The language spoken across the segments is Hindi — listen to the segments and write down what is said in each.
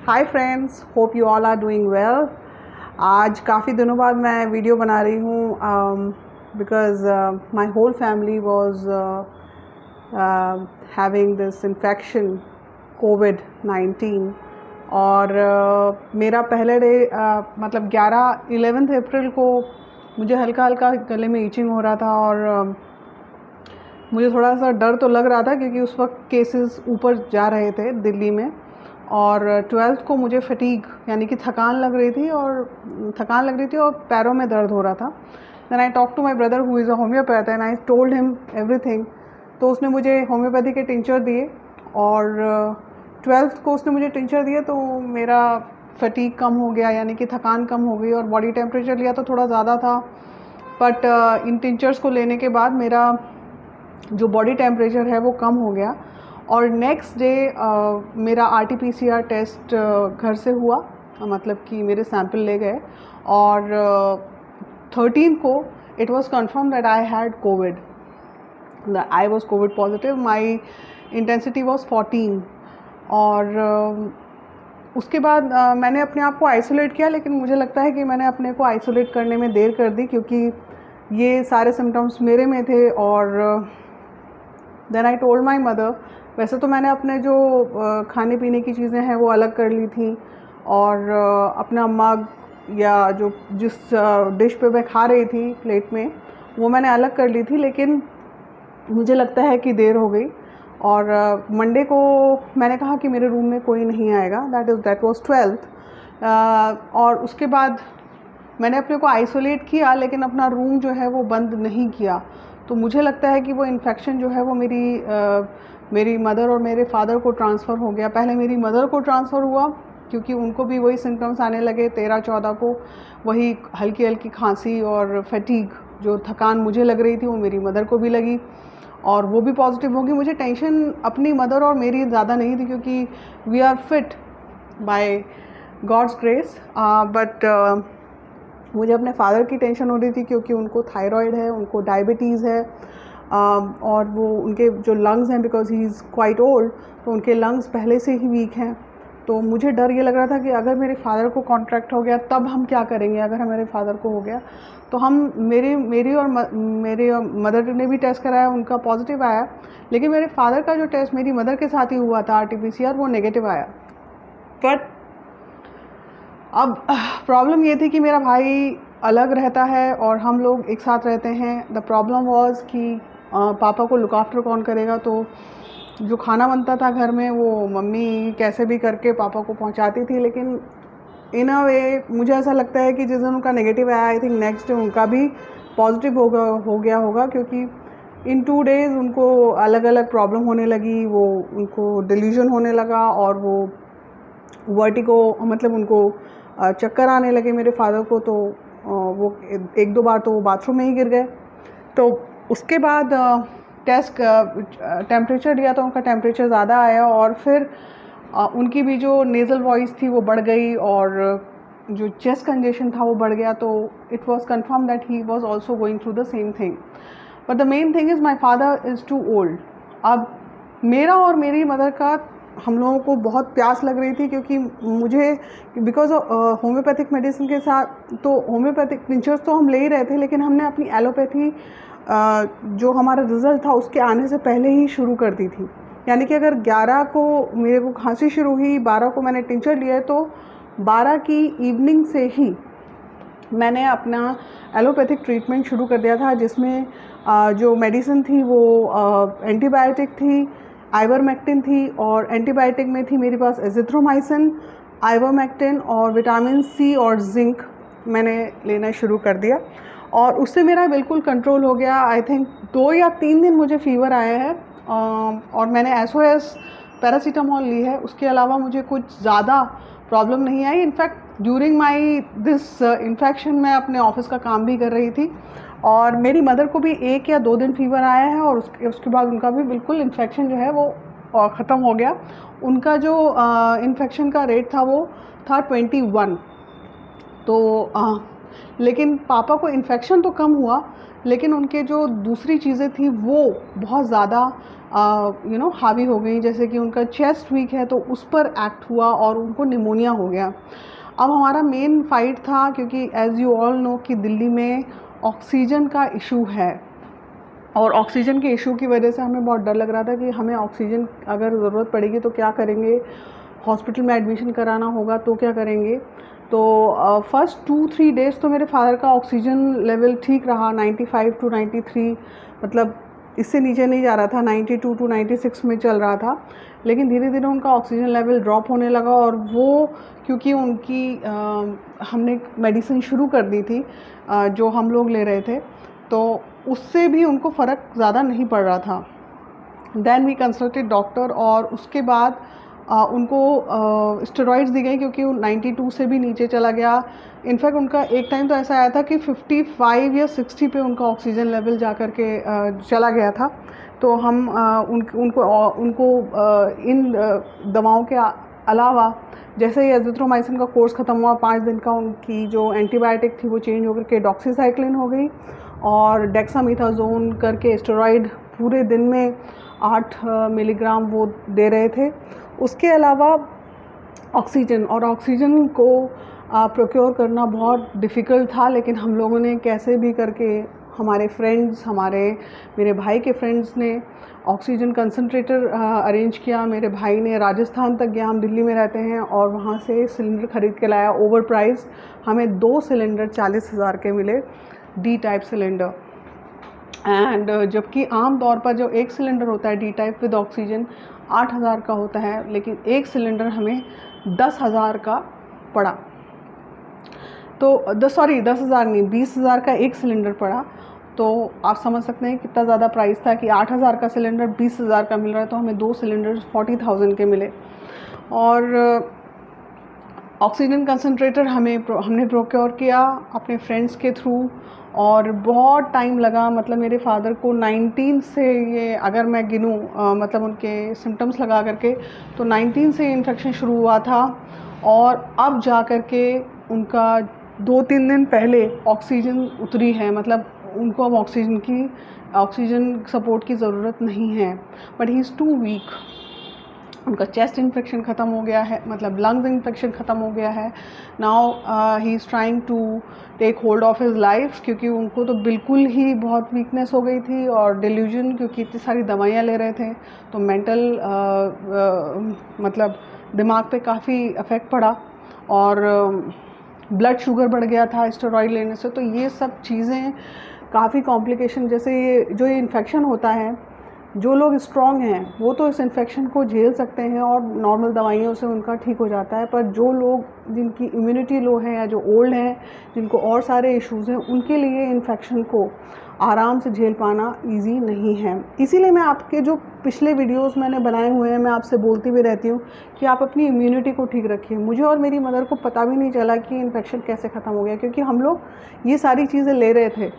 Hi friends, hope you all are doing well. आज काफ़ी दिनों बाद मैं वीडियो बना रही हूँ because my whole family was having this infection कोविड-19 और मेरा पहले डे मतलब 11 अप्रैल को मुझे हल्का हल्का गले में ईचिंग हो रहा था और मुझे थोड़ा सा डर तो लग रहा था क्योंकि उस वक्त केसेस ऊपर जा रहे थे दिल्ली में। और 12th को मुझे फटीग यानी कि थकान लग रही थी और पैरों में दर्द हो रहा था। Then I talk to my brother who is a homeopath and I told him everything. तो उसने मुझे होम्योपैथी के टिंचर दिए और 12th को उसने मुझे टिंचर दिए तो मेरा फटीग कम हो गया, यानी कि थकान कम हो गई। और बॉडी टेम्परेचर लिया तो थोड़ा ज़्यादा था, बट इन टिंचर्स को लेने के बाद मेरा जो बॉडी टेम्परेचर है वो कम हो गया। और नेक्स्ट डे मेरा RT-PCR टेस्ट घर से हुआ, मतलब कि मेरे सैंपल ले गए और 13 को it was confirm that I had Covid. I was Covid positive, my intensity was 14। और उसके बाद मैंने अपने आप को आइसोलेट किया, लेकिन मुझे लगता है कि मैंने अपने को आइसोलेट करने में देर कर दी क्योंकि ये सारे सिम्टम्स मेरे में थे। और then I told my mother. वैसे तो मैंने अपने जो खाने पीने की चीज़ें हैं वो अलग कर ली थी और अपना मग या जो जिस डिश पे मैं खा रही थी प्लेट में वो मैंने अलग कर ली थी, लेकिन मुझे लगता है कि देर हो गई। और मंडे को मैंने कहा कि मेरे रूम में कोई नहीं आएगा, दैट वाज 12th। और उसके बाद मैंने अपने को आइसोलेट किया, लेकिन अपना रूम जो है वो बंद नहीं किया। तो मुझे लगता है कि वो इन्फेक्शन जो है वो मेरी मदर और मेरे फादर को ट्रांसफ़र हो गया। पहले मेरी मदर को ट्रांसफ़र हुआ क्योंकि उनको भी वही सिम्टम्स आने लगे 13-14 को, वही हल्की हल्की खांसी और फटीग, जो थकान मुझे लग रही थी वो मेरी मदर को भी लगी और वो भी पॉजिटिव होगी। मुझे टेंशन अपनी मदर और मेरी ज़्यादा नहीं थी क्योंकि we are fit by God's grace, but मुझे अपने फादर की टेंशन हो रही थी क्योंकि उनको थायराइड है, उनको डायबिटीज़ है और वो उनके जो लंग्स हैं, because he is quite old, तो उनके लंग्स पहले से ही वीक हैं। तो मुझे डर ये लग रहा था कि अगर मेरे फादर को कॉन्ट्रैक्ट हो गया तब हम क्या करेंगे। अगर हमारे फादर को हो गया तो हम मेरे और मदर ने भी टेस्ट कराया, उनका पॉजिटिव आया, लेकिन मेरे फादर का जो टेस्ट मेरी मदर के साथ ही हुआ था RT-PCR, वो नेगेटिव आया। बट अब प्रॉब्लम ये थी कि मेरा भाई अलग रहता है और हम लोग एक साथ रहते हैं। द प्रॉब्लम वाज कि पापा को लुक आफ्टर कौन करेगा। तो जो खाना बनता था घर में वो मम्मी कैसे भी करके पापा को पहुंचाती थी, लेकिन इन अ वे मुझे ऐसा लगता है कि जिस दिन उनका नेगेटिव आया, आई थिंक नेक्स्ट डे उनका भी पॉजिटिव हो गया होगा क्योंकि इन 2 डेज़ उनको अलग अलग प्रॉब्लम होने लगी। वो उनको डिल्यूजन होने लगा और वो वर्टिगो, मतलब उनको चक्कर आने लगे मेरे फादर को। तो वो 1-2 बार तो वो बाथरूम में ही गिर गए। तो उसके बाद टेस्ट टेम्परेचर लिया तो उनका टेम्परेचर ज़्यादा आया और फिर उनकी भी जो नेज़ल वॉइस थी वो बढ़ गई और जो चेस्ट कंजेशन था वो बढ़ गया। तो it was confirm that he was also going through the same thing. But the main thing is my father is too old. अब मेरा और मेरी मदर का हम लोगों को बहुत प्यास लग रही थी क्योंकि मुझे बिकॉज होम्योपैथिक मेडिसिन के साथ, तो होम्योपैथिक टिंचर्स तो हम ले ही रहे थे, लेकिन हमने अपनी एलोपैथी जो हमारा रिज़ल्ट था उसके आने से पहले ही शुरू कर दी थी। यानी कि अगर 11 को मेरे को खांसी शुरू हुई, 12 को मैंने टिंचर लिया, तो 12 की इवनिंग से ही मैंने अपना एलोपैथिक ट्रीटमेंट शुरू कर दिया था, जिसमें जो मेडिसिन थी वो एंटीबायोटिक थी, आइवरमेक्टिन थी, और एंटीबायोटिक में थी मेरे पास एजिथ्रोमाइसिन, आइवरमेक्टिन और विटामिन C और जिंक मैंने लेना शुरू कर दिया और उससे मेरा बिल्कुल कंट्रोल हो गया। आई थिंक 2 या 3 दिन मुझे फ़ीवर आया है और मैंने SOS पैरासीटामोल ली है। उसके अलावा मुझे कुछ ज़्यादा प्रॉब्लम नहीं आई। In fact during my this infection मैं अपने ऑफिस का काम भी कर रही थी और मेरी मदर को भी 1 या 2 दिन फ़ीवर आया है और उसके बाद उनका भी बिल्कुल इन्फेक्शन जो है वो ख़त्म हो गया। उनका जो इन्फेक्शन का रेट था वो था 21। तो लेकिन पापा को इन्फेक्शन तो कम हुआ, लेकिन उनके जो दूसरी चीज़ें थी वो बहुत ज़्यादा हावी हो गई। जैसे कि उनका चेस्ट वीक है तो उस पर एक्ट हुआ और उनको निमोनिया हो गया। अब हमारा मेन फाइट था, क्योंकि एज़ यू ऑल नो कि दिल्ली में ऑक्सीजन का इशू है, और ऑक्सीजन के इशू की वजह से हमें बहुत डर लग रहा था कि हमें ऑक्सीजन अगर ज़रूरत पड़ेगी तो क्या करेंगे, हॉस्पिटल में एडमिशन कराना होगा तो क्या करेंगे। तो फर्स्ट 2-3 डेज़ तो मेरे फादर का ऑक्सीजन लेवल ठीक रहा, 95 to 93, मतलब इससे नीचे नहीं जा रहा था, 92 to 96 में चल रहा था। लेकिन धीरे धीरे उनका ऑक्सीजन लेवल ड्रॉप होने लगा, और वो क्योंकि उनकी हमने मेडिसिन शुरू कर दी थी जो हम लोग ले रहे थे, तो उससे भी उनको फ़र्क ज़्यादा नहीं पड़ रहा था। देन वी कंसल्टेड डॉक्टर, और उसके बाद उनको स्टेरॉइड्स दी गई, क्योंकि 92 से भी नीचे चला गया। इनफैक्ट उनका एक टाइम तो ऐसा आया था कि 55 या 60 पे उनका ऑक्सीजन लेवल जा कर के चला गया था। तो हम उनको इन दवाओं के अलावा, जैसे ही एजिथ्रोमाइसिन का कोर्स ख़त्म हुआ 5 दिन का, उनकी जो एंटीबायोटिक थी वो चेंज होकर के डॉक्सीसाइक्लिन हो गई, और डेक्सामेथासोन करके स्टेरॉइड पूरे दिन में 8 मिलीग्राम वो दे रहे थे। उसके अलावा ऑक्सीजन को प्रोक्योर करना बहुत डिफ़िकल्ट था, लेकिन हम लोगों ने कैसे भी करके, हमारे फ्रेंड्स, मेरे भाई के फ्रेंड्स ने ऑक्सीजन कंसंट्रेटर अरेंज किया। मेरे भाई ने राजस्थान तक गया, हम दिल्ली में रहते हैं, और वहाँ से सिलेंडर ख़रीद के लाया ओवर प्राइस। हमें 2 सिलेंडर 40,000 के मिले, डी टाइप सिलेंडर। एंड जबकि आम तौर पर जो एक सिलेंडर होता है डी टाइप विद ऑक्सीजन 8,000 का होता है, लेकिन एक सिलेंडर हमें 10,000 का पड़ा। तो 10,000 नहीं, 20,000 का एक सिलेंडर पड़ा। तो आप समझ सकते हैं कितना ज़्यादा प्राइस था कि 8,000 का सिलेंडर 20,000 का मिल रहा है, तो हमें 2 सिलेंडर 40,000 के मिले। और ऑक्सीजन कंसंट्रेटर हमने प्रोक्योर किया अपने फ्रेंड्स के थ्रू, और बहुत टाइम लगा। मतलब मेरे फादर को 19 से, ये अगर मैं गिनूँ मतलब उनके सिम्टम्स लगा करके, तो 19 से इन्फेक्शन शुरू हुआ था, और अब जा कर के उनका 2-3 दिन पहले ऑक्सीजन उतरी है। मतलब उनको अब ऑक्सीजन सपोर्ट की ज़रूरत नहीं है, but he is too weak. उनका चेस्ट इन्फेक्शन ख़त्म हो गया है, मतलब लंग्स इन्फेक्शन ख़त्म हो गया है। Now he is trying to take hold of his life, क्योंकि उनको तो बिल्कुल ही बहुत वीकनेस हो गई थी, और डिल्यूजन, क्योंकि इतनी सारी दवाइयाँ ले रहे थे, तो मेंटल मतलब दिमाग पे काफ़ी इफ़ेक्ट पड़ा, और ब्लड शुगर बढ़ गया था स्टेरॉइड लेने से। तो ये सब चीज़ें काफ़ी कॉम्प्लिकेशन, जैसे ये इन्फेक्शन होता है, जो लोग स्ट्रॉन्ग हैं वो तो इस इन्फेक्शन को झेल सकते हैं और नॉर्मल दवाइयों से उनका ठीक हो जाता है, पर जो लोग जिनकी इम्यूनिटी लो है या जो ओल्ड हैं, जिनको और सारे इश्यूज़ हैं, उनके लिए इन्फेक्शन को आराम से झेल पाना इजी नहीं है। इसीलिए मैं आपके जो पिछले वीडियोस मैंने बनाए हुए हैं, मैं आपसे बोलती भी रहती हूँ कि आप अपनी इम्यूनिटी को ठीक रखिए। मुझे और मेरी मदर को पता भी नहीं चला कि इन्फेक्शन कैसे ख़त्म हो गया, क्योंकि हम लोग ये सारी चीज़ें ले रहे थे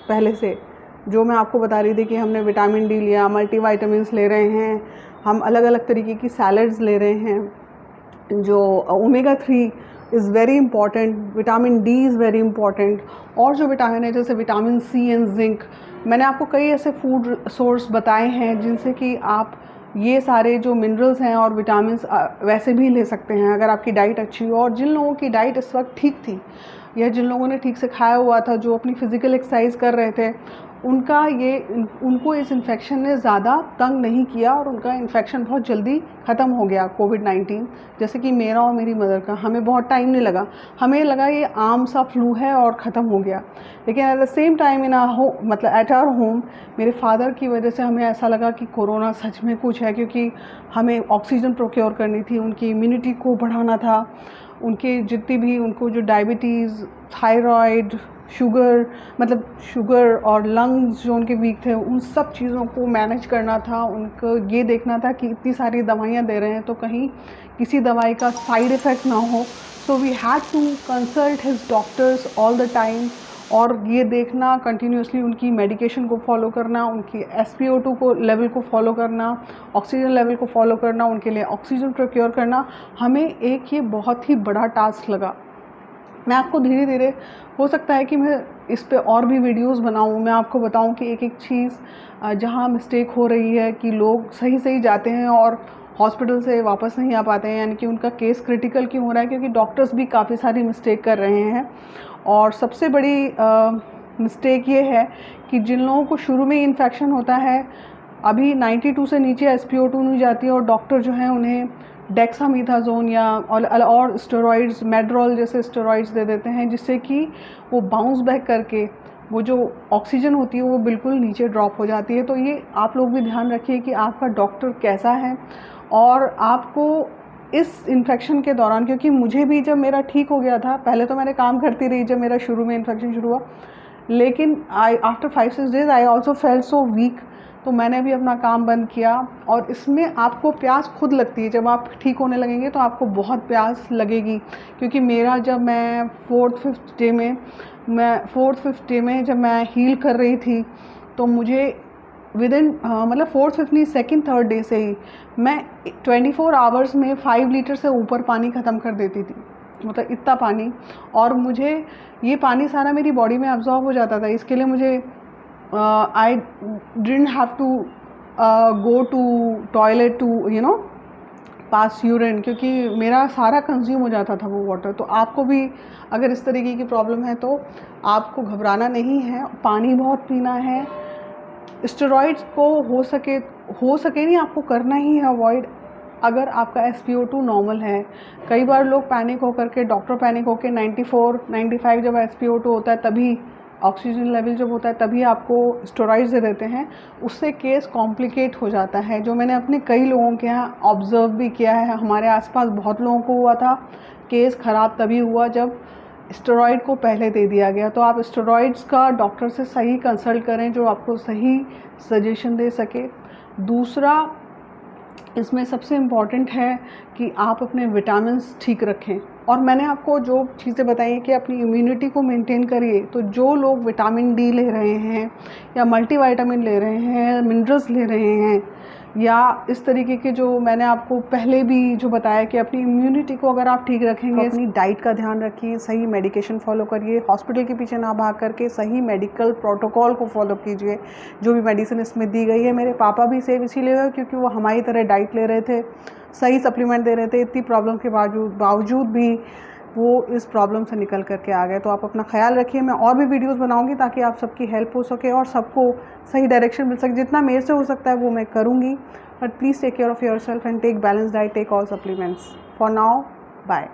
पहले से। जो मैं आपको बता रही थी कि हमने विटामिन डी लिया, मल्टीविटामिन्स ले रहे हैं, हम अलग अलग तरीके की सैलड्स ले रहे हैं, जो omega 3 is very important, vitamin D is very important, और जो विटामिन है जैसे विटामिन सी एंड जिंक। मैंने आपको कई ऐसे फूड सोर्स बताए हैं जिनसे कि आप ये सारे जो मिनरल्स हैं और विटामिन्स वैसे भी ले सकते हैं अगर आपकी डाइट अच्छी हो। और जिन लोगों की डाइट इस वक्त ठीक थी, या जिन लोगों ने ठीक से खाया हुआ था, जो अपनी फ़िज़िकल एक्सरसाइज कर रहे थे, उनको इस इन्फेक्शन ने ज़्यादा तंग नहीं किया, और उनका इन्फेक्शन बहुत जल्दी ख़त्म हो गया कोविड-19। जैसे कि मेरा और मेरी मदर का, हमें बहुत टाइम नहीं लगा, हमें लगा ये आम सा फ्लू है और ख़त्म हो गया। लेकिन एट द सेम टाइम मतलब एट आवर होम, मेरे फादर की वजह से हमें ऐसा लगा कि कोरोना सच में कुछ है, क्योंकि हमें ऑक्सीजन प्रोक्योर करनी थी, उनकी इम्यूनिटी को बढ़ाना था, उनको जो डायबिटीज़, थायराइड, शुगर और लंग्स जो उनके वीक थे, उन सब चीज़ों को मैनेज करना था। उनको ये देखना था कि इतनी सारी दवाइयाँ दे रहे हैं तो कहीं किसी दवाई का साइड इफ़ेक्ट ना हो। So we had to consult his doctors all the time, और ये देखना कंटिन्यूसली उनकी मेडिकेशन को फॉलो करना, उनकी SpO2 को लेवल को फॉलो करना, ऑक्सीजन लेवल को फॉलो करना, उनके लिए ऑक्सीजन प्रोक्योर करना। हमें एक ये बहुत ही बड़ा टास्क लगा, मैं आपको धीरे धीरे, हो सकता है कि मैं इस पे और भी वीडियोस बनाऊं, मैं आपको बताऊं कि एक एक चीज़ जहां मिस्टेक हो रही है कि लोग सही सही जाते हैं और हॉस्पिटल से वापस नहीं आ पाते हैं, यानी कि उनका केस क्रिटिकल क्यों हो रहा है, क्योंकि डॉक्टर्स भी काफ़ी सारी मिस्टेक कर रहे हैं। और सबसे बड़ी मिस्टेक ये है कि जिन लोगों को शुरू में इन्फेक्शन होता है, अभी 92 से नीचे SpO2 नहीं जाती है और डॉक्टर जो हैं उन्हें डेक्सामीथाजोन या और स्टेरॉइड्स, मेड्रोल जैसे स्टेरॉइड्स दे देते हैं, जिससे कि वो बाउंस बैक करके वो जो ऑक्सीजन होती है वो बिल्कुल नीचे ड्रॉप हो जाती है। तो ये आप लोग भी ध्यान रखिए कि आपका डॉक्टर कैसा है। और आपको इस इन्फेक्शन के दौरान, क्योंकि मुझे भी जब मेरा ठीक हो गया था, पहले तो मैंने काम करती रही जब मेरा शुरू में इन्फेक्शन शुरू हुआ, लेकिन after 5-6 days I also felt so weak, तो मैंने भी अपना काम बंद किया। और इसमें आपको प्यास खुद लगती है, जब आप ठीक होने लगेंगे तो आपको बहुत प्यास लगेगी। क्योंकि मेरा जब मैं 4th-5th डे में जब मैं हील कर रही थी, तो मुझे विदिन मतलब 4th-5th नहीं, 2nd-3rd डे से ही मैं 24 आवर्स में 5 लीटर से ऊपर पानी ख़त्म कर देती थी, मतलब इतना पानी। और मुझे ये पानी सारा मेरी बॉडी में अब्जॉर्ब हो जाता था, इसके लिए मुझे I didn't have to go to toilet to pass urine, क्योंकि मेरा सारा कंज्यूम हो जाता था वो वाटर। तो आपको भी अगर इस तरीके की प्रॉब्लम है तो आपको घबराना नहीं है, पानी बहुत पीना है। स्टेरॉइड्स को हो सके नहीं, आपको करना ही है अवॉइड, अगर आपका SpO2 नॉर्मल है। कई बार लोग पैनिक होकर के, डॉक्टर पैनिक होकर 94-95 जब SpO2 होता है, तभी ऑक्सीजन लेवल जब होता है तभी आपको स्टेरॉइड्स दे देते हैं, उससे केस कॉम्प्लिकेट हो जाता है, जो मैंने अपने कई लोगों के यहाँ ऑब्ज़र्व भी किया है। हमारे आसपास बहुत लोगों को हुआ था, केस ख़राब तभी हुआ जब स्टेरॉइड को पहले दे दिया गया। तो आप स्टेरॉइड्स का डॉक्टर से सही कंसल्ट करें, जो आपको सही सजेशन दे सके। दूसरा, इसमें सबसे इम्पॉर्टेंट है कि आप अपने विटामिन्स ठीक रखें। और मैंने आपको जो चीज़ें बताई कि अपनी इम्यूनिटी को मेंटेन करिए, तो जो लोग विटामिन डी ले रहे हैं या मल्टीविटामिन ले रहे हैं, मिनरल्स ले रहे हैं, या इस तरीके के जो मैंने आपको पहले भी जो बताया कि अपनी इम्यूनिटी को अगर आप ठीक रखेंगे, अपनी डाइट का ध्यान रखिए, सही मेडिकेशन फॉलो करिए, हॉस्पिटल के पीछे ना भाग करके सही मेडिकल प्रोटोकॉल को फॉलो कीजिए। जो भी मेडिसिन इसमें दी गई है, मेरे पापा भी सेव इसीलिए हुए क्योंकि वो हमारी तरह डाइट ले रहे थे, सही सप्लीमेंट दे रहे थे, इतनी प्रॉब्लम के बावजूद भी वो इस प्रॉब्लम से निकल करके आ गए। तो आप अपना ख्याल रखिए। मैं और भी वीडियोस बनाऊंगी ताकि आप सबकी हेल्प हो सके और सबको सही डायरेक्शन मिल सके। जितना मेरे से हो सकता है वो मैं करूंगी, but please take care of yourself and take balance diet, take all supplements. For now, bye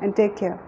and take care.